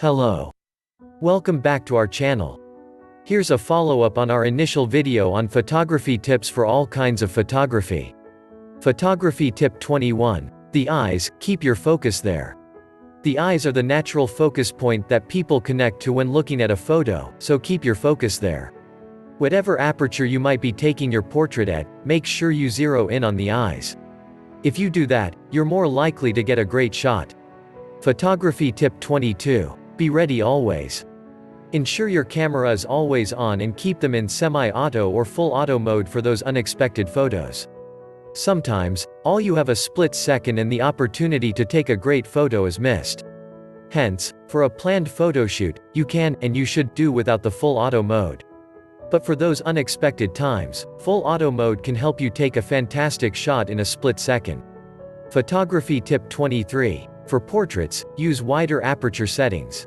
Hello. Welcome back to our channel. Here's a follow-up on our initial video on photography tips for all kinds of photography. Photography tip 21. The eyes, keep your focus there. The eyes are the natural focus point that people connect to when looking at a photo, so keep your focus there. Whatever aperture you might be taking your portrait at, make sure you zero in on the eyes. If you do that, you're more likely to get a great shot. Photography tip 22. Be ready always. Ensure your camera is always on and keep them in semi-auto or full auto mode for those unexpected photos. Sometimes, all you have a split second and the opportunity to take a great photo is missed. Hence, for a planned photo shoot, you can and you should do without the full auto mode. But for those unexpected times, full auto mode can help you take a fantastic shot in a split second. Photography tip 23. For portraits, use wider aperture settings.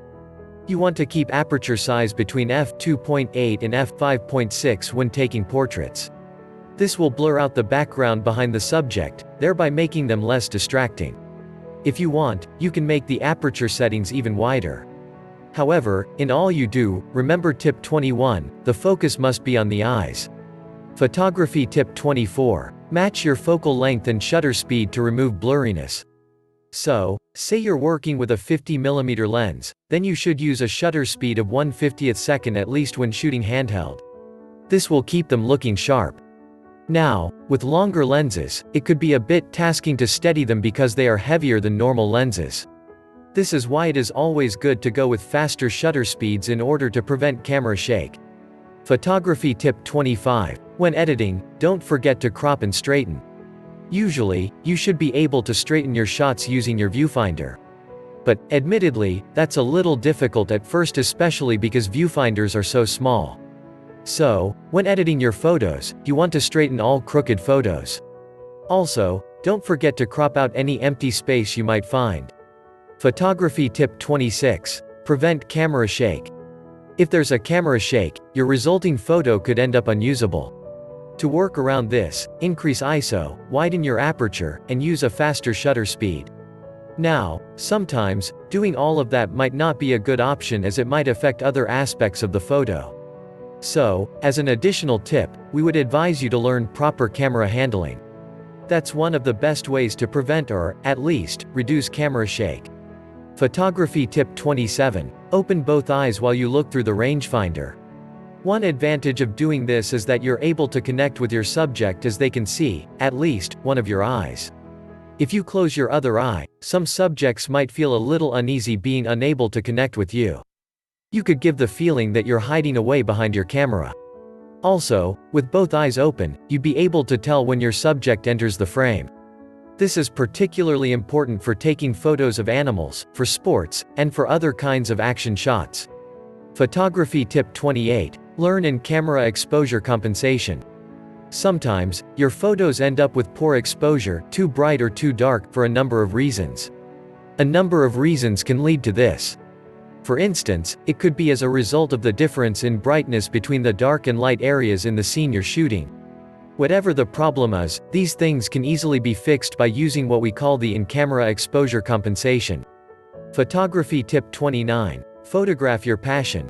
You want to keep aperture size between f2.8 and f5.6 when taking portraits. This will blur out the background behind the subject, thereby making them less distracting. If you want, you can make the aperture settings even wider. However, in all you do, remember tip 21, the focus must be on the eyes. Photography tip 24. Match your focal length and shutter speed to remove blurriness. So, say you're working with a 50mm lens, then you should use a shutter speed of 1/50th second at least when shooting handheld. This will keep them looking sharp. Now, with longer lenses, it could be a bit tasking to steady them because they are heavier than normal lenses. This is why it is always good to go with faster shutter speeds in order to prevent camera shake. Photography tip 25. When editing, don't forget to crop and straighten. Usually, you should be able to straighten your shots using your viewfinder. But, admittedly, that's a little difficult at first, especially because viewfinders are so small. So, when editing your photos, you want to straighten all crooked photos. Also, don't forget to crop out any empty space you might find. Photography tip 26. Prevent camera shake. If there's a camera shake, your resulting photo could end up unusable. To work around this, increase ISO, widen your aperture, and use a faster shutter speed. Now, sometimes, doing all of that might not be a good option as it might affect other aspects of the photo. So, as an additional tip, we would advise you to learn proper camera handling. That's one of the best ways to prevent or, at least, reduce camera shake. Photography tip 27. Open both eyes while you look through the rangefinder. One advantage of doing this is that you're able to connect with your subject as they can see, at least, one of your eyes. If you close your other eye, some subjects might feel a little uneasy being unable to connect with you. You could give the feeling that you're hiding away behind your camera. Also, with both eyes open, you'd be able to tell when your subject enters the frame. This is particularly important for taking photos of animals, for sports, and for other kinds of action shots. Photography tip 28. Learn in camera exposure compensation. Sometimes, your photos end up with poor exposure, too bright or too dark, for a number of reasons. A number of reasons can lead to this. For instance, it could be as a result of the difference in brightness between the dark and light areas in the scene you're shooting. Whatever the problem is, these things can easily be fixed by using what we call the in-camera exposure compensation. Photography tip 29. Photograph your passion.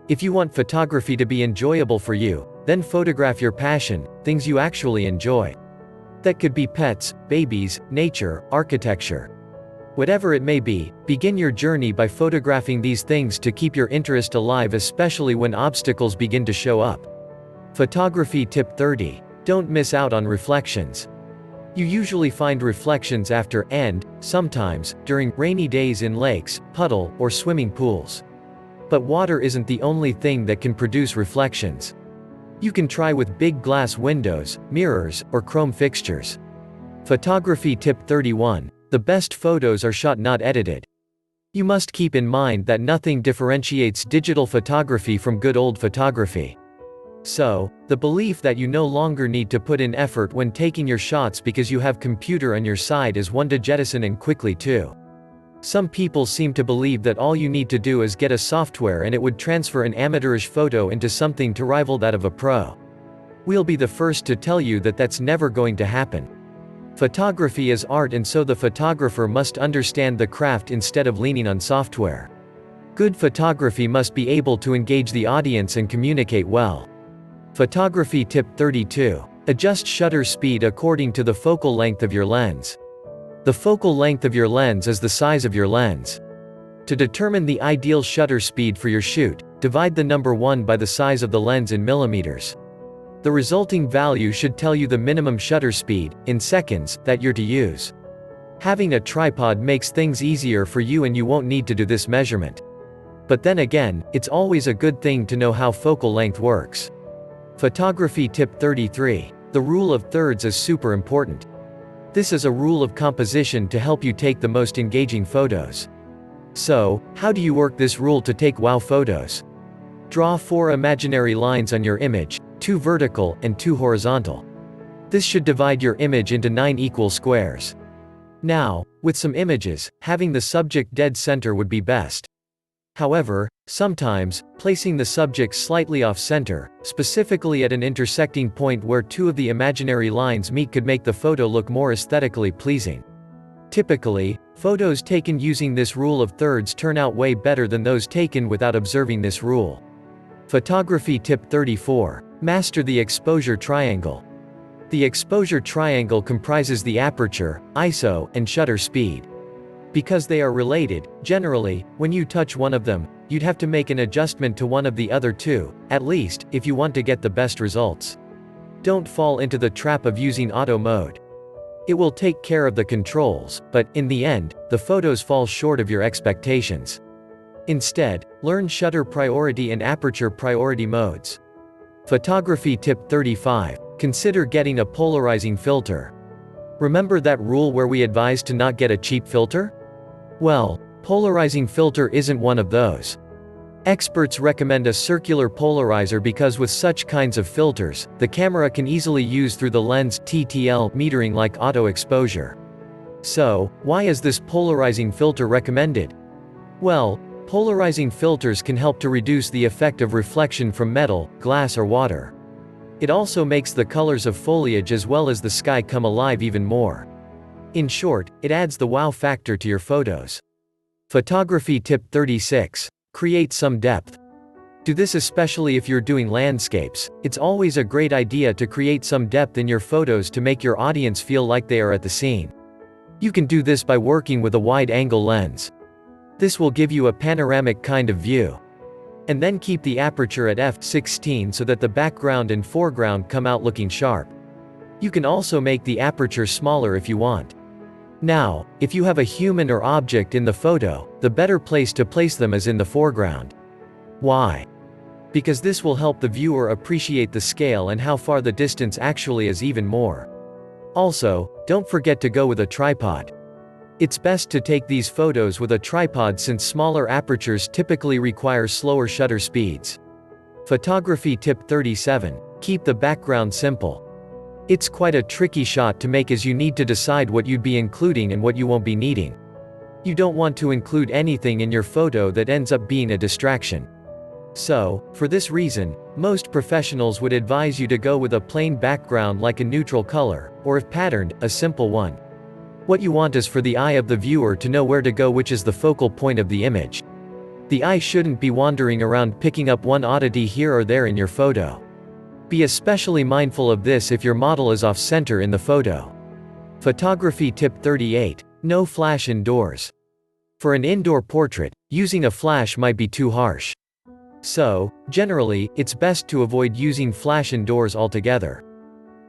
If you want photography to be enjoyable for you, then photograph your passion, things you actually enjoy. That could be pets, babies, nature, architecture. Whatever it may be, begin your journey by photographing these things to keep your interest alive, especially when obstacles begin to show up. Photography tip 30. Don't miss out on reflections. You usually find reflections after and, sometimes, during rainy days in lakes, puddle, or swimming pools. But water isn't the only thing that can produce reflections. You can try with big glass windows, mirrors, or chrome fixtures. Photography tip 31. The best photos are shot, not edited. You must keep in mind that nothing differentiates digital photography from good old photography. So, the belief that you no longer need to put in effort when taking your shots because you have computer on your side is one to jettison, and quickly too. Some people seem to believe that all you need to do is get a software and it would transfer an amateurish photo into something to rival that of a pro. We'll be the first to tell you that that's never going to happen. Photography is art, and so the photographer must understand the craft instead of leaning on software. Good photography must be able to engage the audience and communicate well. Photography tip 32. Adjust shutter speed according to the focal length of your lens. The focal length of your lens is the size of your lens. To determine the ideal shutter speed for your shoot, divide the number 1 by the size of the lens in millimeters. The resulting value should tell you the minimum shutter speed, in seconds, that you're to use. Having a tripod makes things easier for you and you won't need to do this measurement. But then again, it's always a good thing to know how focal length works. Photography tip 33. The rule of thirds is super important. This is a rule of composition to help you take the most engaging photos. So, how do you work this rule to take wow photos? Draw 4 imaginary lines on your image, 2 vertical and 2 horizontal. This should divide your image into 9 equal squares. Now, with some images, having the subject dead center would be best. However, sometimes, placing the subject slightly off-center, specifically at an intersecting point where 2 of the imaginary lines meet could make the photo look more aesthetically pleasing. Typically, photos taken using this rule of thirds turn out way better than those taken without observing this rule. Photography tip 34. Master the exposure triangle. The exposure triangle comprises the aperture, ISO, and shutter speed. Because they are related, generally, when you touch one of them, you'd have to make an adjustment to one of the other 2, at least, if you want to get the best results. Don't fall into the trap of using auto mode. It will take care of the controls, but, in the end, the photos fall short of your expectations. Instead, learn shutter priority and aperture priority modes. Photography tip 35. Consider getting a polarizing filter. Remember that rule where we advised to not get a cheap filter? Well, polarizing filter isn't one of those. Experts recommend a circular polarizer because with such kinds of filters, the camera can easily use through the lens TTL metering like auto exposure. So, why is this polarizing filter recommended? Well, polarizing filters can help to reduce the effect of reflection from metal, glass or water. It also makes the colors of foliage as well as the sky come alive even more. In short, it adds the wow factor to your photos. Photography tip 36. Create some depth. Do this especially if you're doing landscapes. It's always a great idea to create some depth in your photos to make your audience feel like they are at the scene. You can do this by working with a wide-angle lens. This will give you a panoramic kind of view. And then keep the aperture at f/16 so that the background and foreground come out looking sharp. You can also make the aperture smaller if you want. Now, if you have a human or object in the photo, the better place to place them is in the foreground. Why? Because this will help the viewer appreciate the scale and how far the distance actually is even more. Also, don't forget to go with a tripod. It's best to take these photos with a tripod since smaller apertures typically require slower shutter speeds. Photography tip 37. Keep the background simple. It's quite a tricky shot to make as you need to decide what you'd be including and what you won't be needing. You don't want to include anything in your photo that ends up being a distraction. So, for this reason, most professionals would advise you to go with a plain background like a neutral color, or if patterned, a simple one. What you want is for the eye of the viewer to know where to go, which is the focal point of the image. The eye shouldn't be wandering around picking up one oddity here or there in your photo. Be especially mindful of this if your model is off-center in the photo. Photography tip 38. No flash indoors. For an indoor portrait, using a flash might be too harsh. So, generally, it's best to avoid using flash indoors altogether.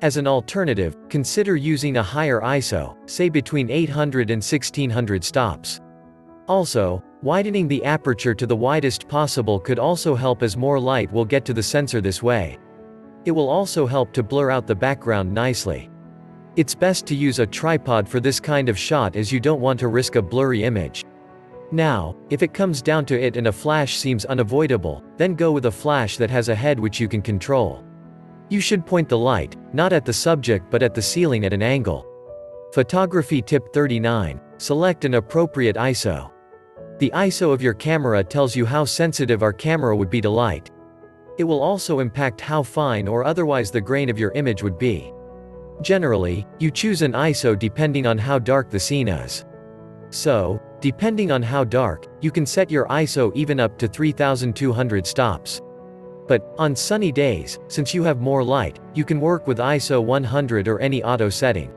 As an alternative, consider using a higher ISO, say between 800 and 1600 stops. Also, widening the aperture to the widest possible could also help as more light will get to the sensor this way. It will also help to blur out the background nicely. It's best to use a tripod for this kind of shot as you don't want to risk a blurry image. Now, if it comes down to it and a flash seems unavoidable, then go with a flash that has a head which you can control. You should point the light, not at the subject but at the ceiling at an angle. Photography tip 39. Select an appropriate ISO. The ISO of your camera tells you how sensitive our camera would be to light. It will also impact how fine or otherwise the grain of your image would be. Generally, you choose an ISO depending on how dark the scene is. So, depending on how dark, you can set your ISO even up to 3200 stops. But, on sunny days, since you have more light, you can work with ISO 100 or any auto setting.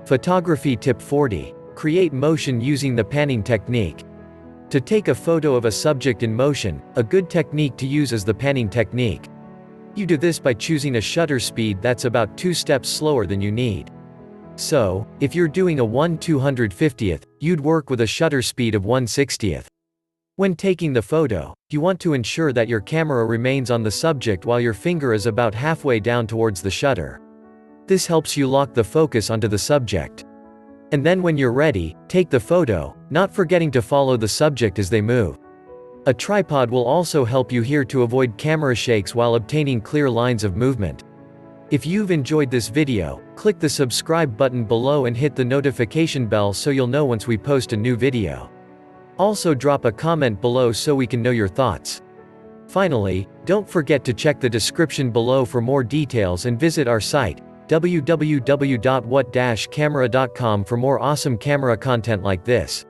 Photography tip 40. Create motion using the panning technique. To take a photo of a subject in motion, a good technique to use is the panning technique. You do this by choosing a shutter speed that's about 2 steps slower than you need. So, if you're doing a 1/250th, you'd work with a shutter speed of 1/60th. When taking the photo, you want to ensure that your camera remains on the subject while your finger is about halfway down towards the shutter. This helps you lock the focus onto the subject. And then when you're ready, take the photo, not forgetting to follow the subject as they move. A tripod will also help you here to avoid camera shakes while obtaining clear lines of movement. If you've enjoyed this video, click the subscribe button below and hit the notification bell so you'll know once we post a new video. Also drop a comment below so we can know your thoughts. Finally, don't forget to check the description below for more details and visit our site, www.what-camera.com for more awesome camera content like this.